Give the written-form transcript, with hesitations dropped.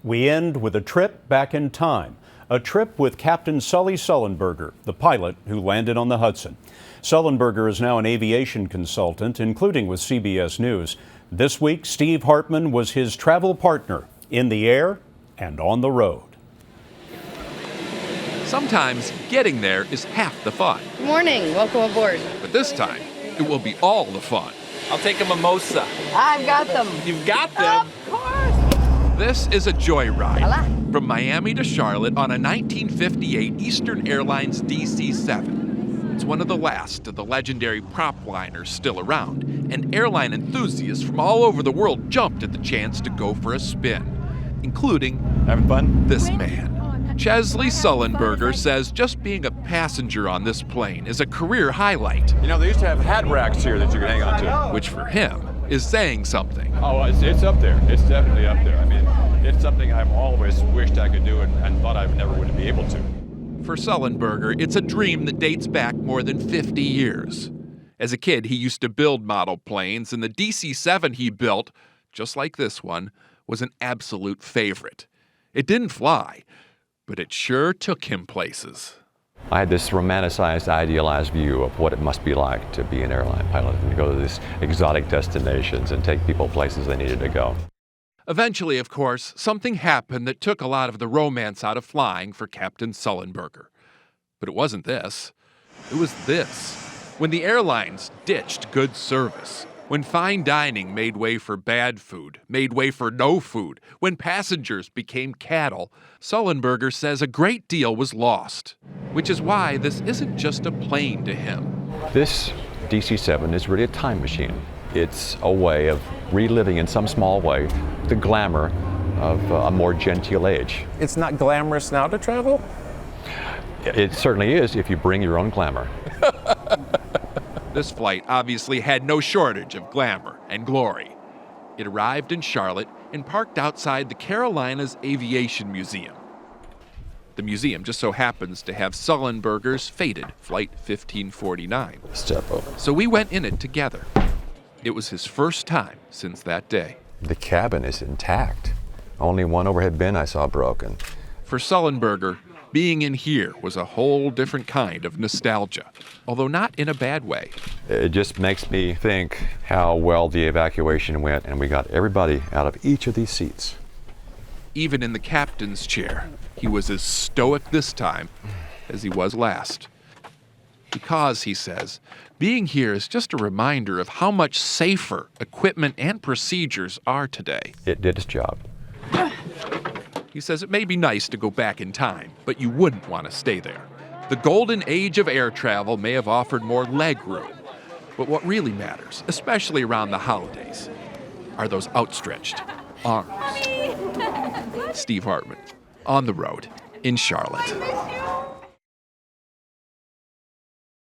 We end with a trip back in time, a trip with Captain Sully Sullenberger, the pilot who landed on the Hudson. Sullenberger is now an aviation consultant, including with CBS News. This week, Steve Hartman was his travel partner in the air and on the road. Sometimes getting there is half the fun. Good morning, welcome aboard. But this time, it will be all the fun. I'll take a mimosa. I've got them. You've got them? Of course. This is a joyride Hola. from Miami to Charlotte on a 1958 Eastern Airlines DC-7. It's one of the last of the legendary prop liners still around, and airline enthusiasts from all over the world jumped at the chance to go for a spin, including Having fun? this man. Chesley Sullenberger says just being a passenger on this plane is a career highlight, You know, they used to have hat racks here that you could hang on to. which for him is saying something. Oh, it's up there. It's definitely up there. I mean, it's something I've always wished I could do and thought I never would be able to. For Sullenberger, it's a dream that dates back more than 50 years. As a kid, he used to build model planes, and the DC-7 he built, just like this one, was an absolute favorite. It didn't fly, but it sure took him places. I had this romanticized, idealized view of what it must be like to be an airline pilot and to go to these exotic destinations and take people places they needed to go. Eventually, of course, something happened that took a lot of the romance out of flying for Captain Sullenberger. But it wasn't this. It was this. When the airlines ditched good service, when fine dining made way for bad food, made way for no food, when passengers became cattle, Sullenberger says a great deal was lost, which is why this isn't just a plane to him. This DC-7 is really a time machine. It's a way of reliving in some small way the glamour of a more genteel age. It's not glamorous now to travel? It certainly is if you bring your own glamour. This flight obviously had no shortage of glamour and glory. It arrived in Charlotte and parked outside the Carolinas Aviation Museum. The museum just so happens to have Sullenberger's fated Flight 1549. Step over. So we went in it together. It was his first time since that day. The cabin is intact. Only one overhead bin I saw broken. For Sullenberger, being in here was a whole different kind of nostalgia, although not in a bad way. It just makes me think how well the evacuation went, and we got everybody out of each of these seats. Even in the captain's chair, he was as stoic this time as he was last. Because, he says, being here is just a reminder of how much safer equipment and procedures are today. It did its job. He says it may be nice to go back in time, but you wouldn't want to stay there. The golden age of air travel may have offered more leg room, but what really matters, especially around the holidays, are those outstretched arms. Steve Hartman, on the road in Charlotte.